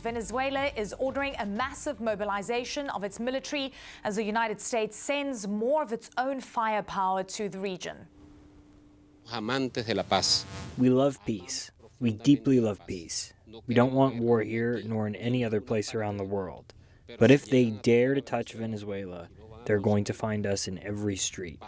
Venezuela is ordering a massive mobilization of its military as the United States sends more of its own firepower to the region. Amantes de la paz. We love peace. We deeply love peace. We don't want war here nor in any other place around the world. But if they dare to touch Venezuela, they're going to find us in every street.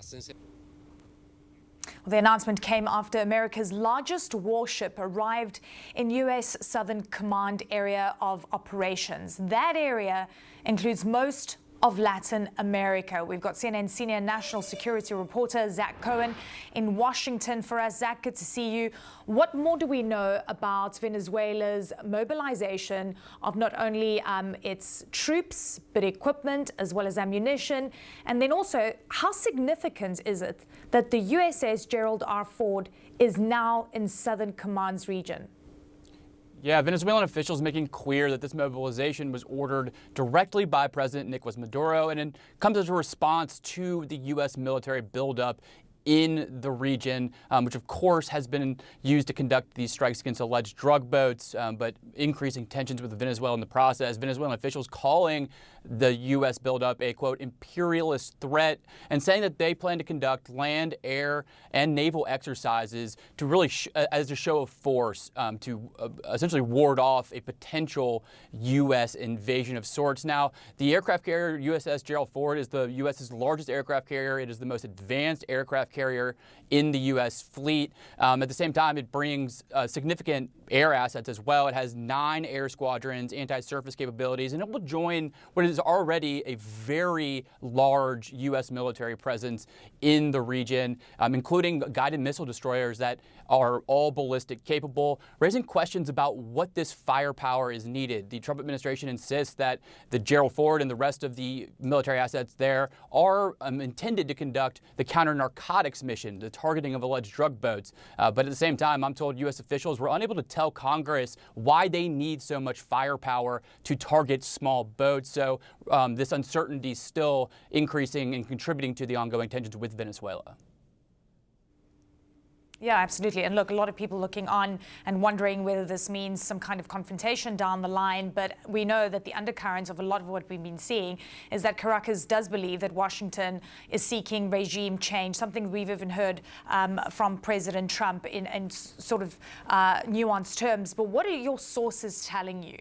The announcement came after America's largest warship arrived in U.S. Southern Command area of operations. That area includes most of Latin America. We've got CNN senior national security reporter Zach Cohen in Washington for us. Zach, good to see you. What more do we know about Venezuela's mobilization of not only its troops, but equipment as well as ammunition? And then also, how significant is it that the USS Gerald R. Ford is now in Southern Command's region? Yeah, Venezuelan officials making clear that this mobilization was ordered directly by President Nicolas Maduro, and it comes as a response to the U.S. military buildup in the region, which of course has been used to conduct these strikes against alleged drug boats, but increasing tensions with Venezuela in the process. Venezuelan officials calling the U.S. buildup a, quote, imperialist threat, and saying that they plan to conduct land, air, and naval exercises to really, as a show of force, to essentially ward off a potential U.S. invasion of sorts. Now, the aircraft carrier USS Gerald Ford is the U.S.'s largest aircraft carrier. It is the most advanced aircraft carrier in the U.S. fleet. At the same time, it brings significant air assets as well. It has 9 air squadrons, anti-surface capabilities, and it will join what is already a very large U.S. military presence in the region, including guided missile destroyers that are all ballistic capable, raising questions about what this firepower is needed. The Trump administration insists that the Gerald Ford and the rest of the military assets there are intended to conduct the counter-narcotics mission, the targeting of alleged drug boats. But at the same time, I'm told U.S. officials were unable to tell Congress why they need so much firepower to target small boats. So this uncertainty is still increasing and contributing to the ongoing tensions with Venezuela. Yeah, absolutely. And look, a lot of people looking on and wondering whether this means some kind of confrontation down the line. But we know that the undercurrents of a lot of what we've been seeing is that Caracas does believe that Washington is seeking regime change, something we've even heard from President Trump in sort of nuanced terms. But what are your sources telling you?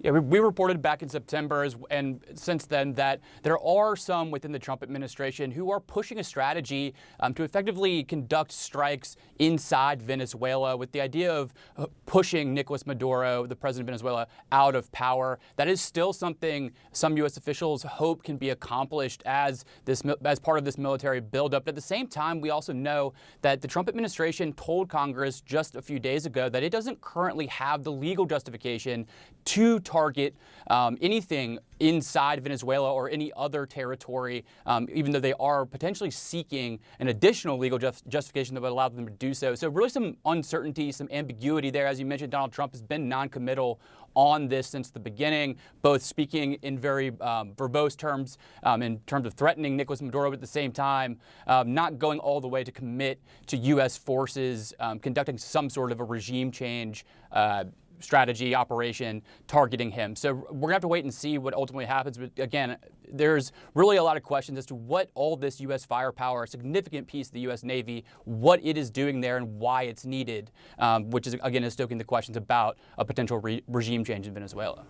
Yeah, we reported back in September and since then that there are some within the Trump administration who are pushing a strategy to effectively conduct strikes inside Venezuela with the idea of pushing Nicolas Maduro, the president of Venezuela, out of power. That is still something some U.S. officials hope can be accomplished as part of this military buildup. At the same time, we also know that the Trump administration told Congress just a few days ago that it doesn't currently have the legal justification to target anything inside Venezuela or any other territory, even though they are potentially seeking an additional legal justification that would allow them to do so. So really some uncertainty, some ambiguity there. As you mentioned, Donald Trump has been noncommittal on this since the beginning, both speaking in very verbose terms, in terms of threatening Nicolas Maduro, but at the same time, not going all the way to commit to U.S. forces conducting some sort of a regime change strategy operation targeting him. So we're going to have to wait and see what ultimately happens. But again, there's really a lot of questions as to what all this U.S. firepower, a significant piece of the U.S. Navy, what it is doing there and why it's needed, which is, again, is stoking the questions about a potential regime change in Venezuela.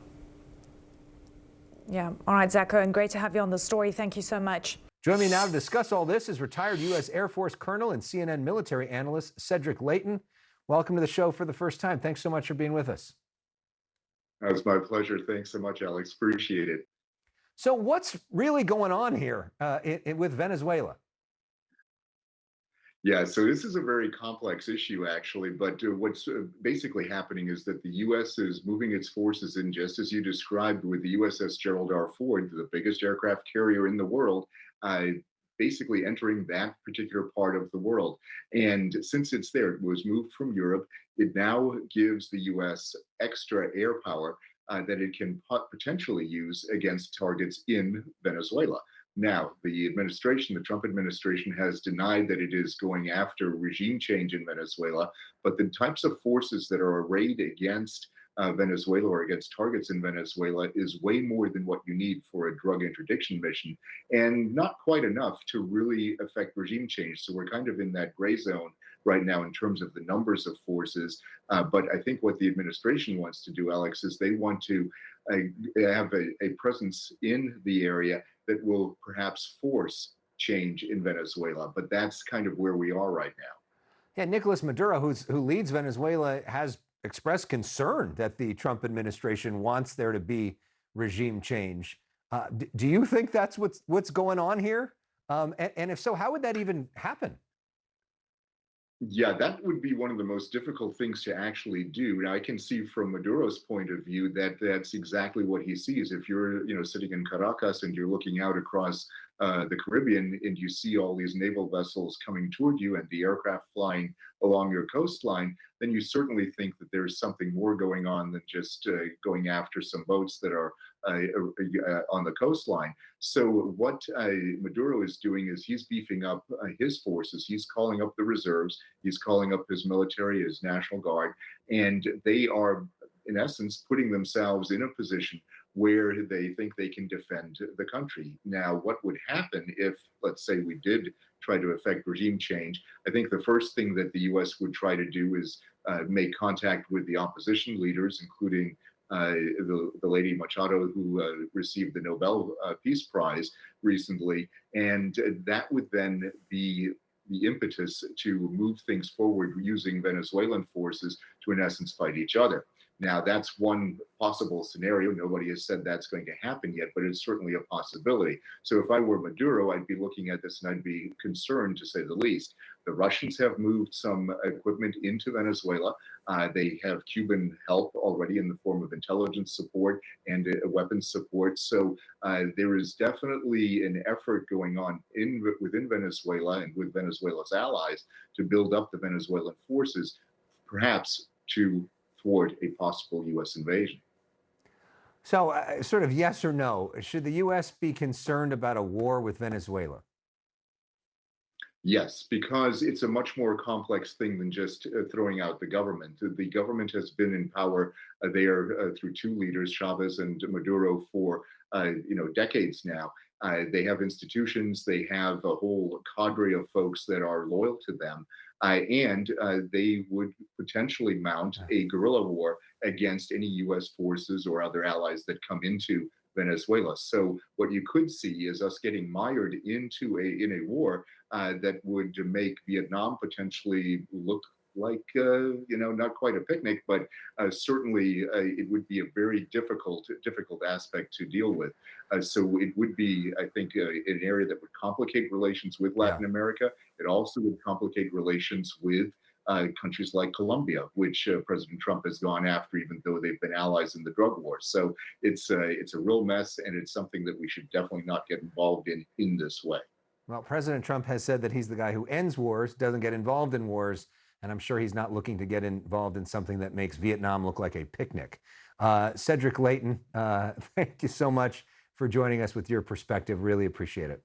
Yeah. All right, Zach Cohen, great to have you on the story. Thank you so much. Joining me now to discuss all this is retired U.S. Air Force Colonel and CNN military analyst Cedric Leighton. Welcome to the show for the first time. Thanks so much for being with us. It's my pleasure. Thanks so much, Alex. Appreciate it. So what's really going on here with Venezuela? Yeah, so this is a very complex issue, actually. But what's basically happening is that the U.S. is moving its forces in, just as you described, with the USS Gerald R. Ford, the biggest aircraft carrier in the world, basically entering that particular part of the world. And since it's there, it was moved from Europe, it now gives the US extra air power that it can potentially use against targets in Venezuela. Now, the administration, the Trump administration, has denied that it is going after regime change in Venezuela, but the types of forces that are arrayed against Venezuela or against targets in Venezuela is way more than what you need for a drug interdiction mission, and not quite enough to really affect regime change. So we're kind of in that gray zone right now in terms of the numbers of forces. But I think what the administration wants to do, Alex, is they want to have a presence in the area that will perhaps force change in Venezuela. But that's kind of where we are right now. Yeah, Nicolas Maduro, who leads Venezuela, has expressed concern that the Trump administration wants there to be regime change. Do you think that's what's going on here? And if so, how would that even happen? Yeah, that would be one of the most difficult things to actually do. Now, I can see from Maduro's point of view that that's exactly what he sees. If you're, sitting in Caracas and you're looking out across the Caribbean and you see all these naval vessels coming toward you and the aircraft flying along your coastline, then you certainly think that there's something more going on than just going after some boats that are on the coastline. So what Maduro is doing is he's beefing up his forces. He's calling up the reserves. He's calling up his military, his National Guard, and they are, in essence, putting themselves in a position where they think they can defend the country. Now, what would happen if, let's say, we did try to affect regime change? I think the first thing that the U.S. would try to do is make contact with the opposition leaders, including the lady Machado, who received the Nobel Peace Prize recently. And that would then be the impetus to move things forward using Venezuelan forces to, in essence, fight each other. Now, that's one possible scenario. Nobody has said that's going to happen yet, but it's certainly a possibility. So if I were Maduro, I'd be looking at this and I'd be concerned, to say the least. The Russians have moved some equipment into Venezuela. They have Cuban help already in the form of intelligence support and weapons support. So there is definitely an effort going on within Venezuela and with Venezuela's allies to build up the Venezuelan forces, perhaps to thwart a possible U.S. invasion. So sort of yes or no, should the U.S. be concerned about a war with Venezuela? Yes, because it's a much more complex thing than just throwing out the government. The government has been in power there through two leaders, Chavez and Maduro, for decades now. They have institutions, they have a whole cadre of folks that are loyal to them, and they would potentially mount a guerrilla war against any U.S. forces or other allies that come into Venezuela. So what you could see is us getting mired into a war that would make Vietnam potentially look like, not quite a picnic, but certainly it would be a very difficult aspect to deal with. So it would be, I think, an area that would complicate relations with Latin America. It also would complicate relations with countries like Colombia, which President Trump has gone after, even though they've been allies in the drug war. So it's a real mess, and it's something that we should definitely not get involved in this way. Well, President Trump has said that he's the guy who ends wars, doesn't get involved in wars, and I'm sure he's not looking to get involved in something that makes Vietnam look like a picnic. Cedric Leighton, thank you so much for joining us with your perspective. Really appreciate it.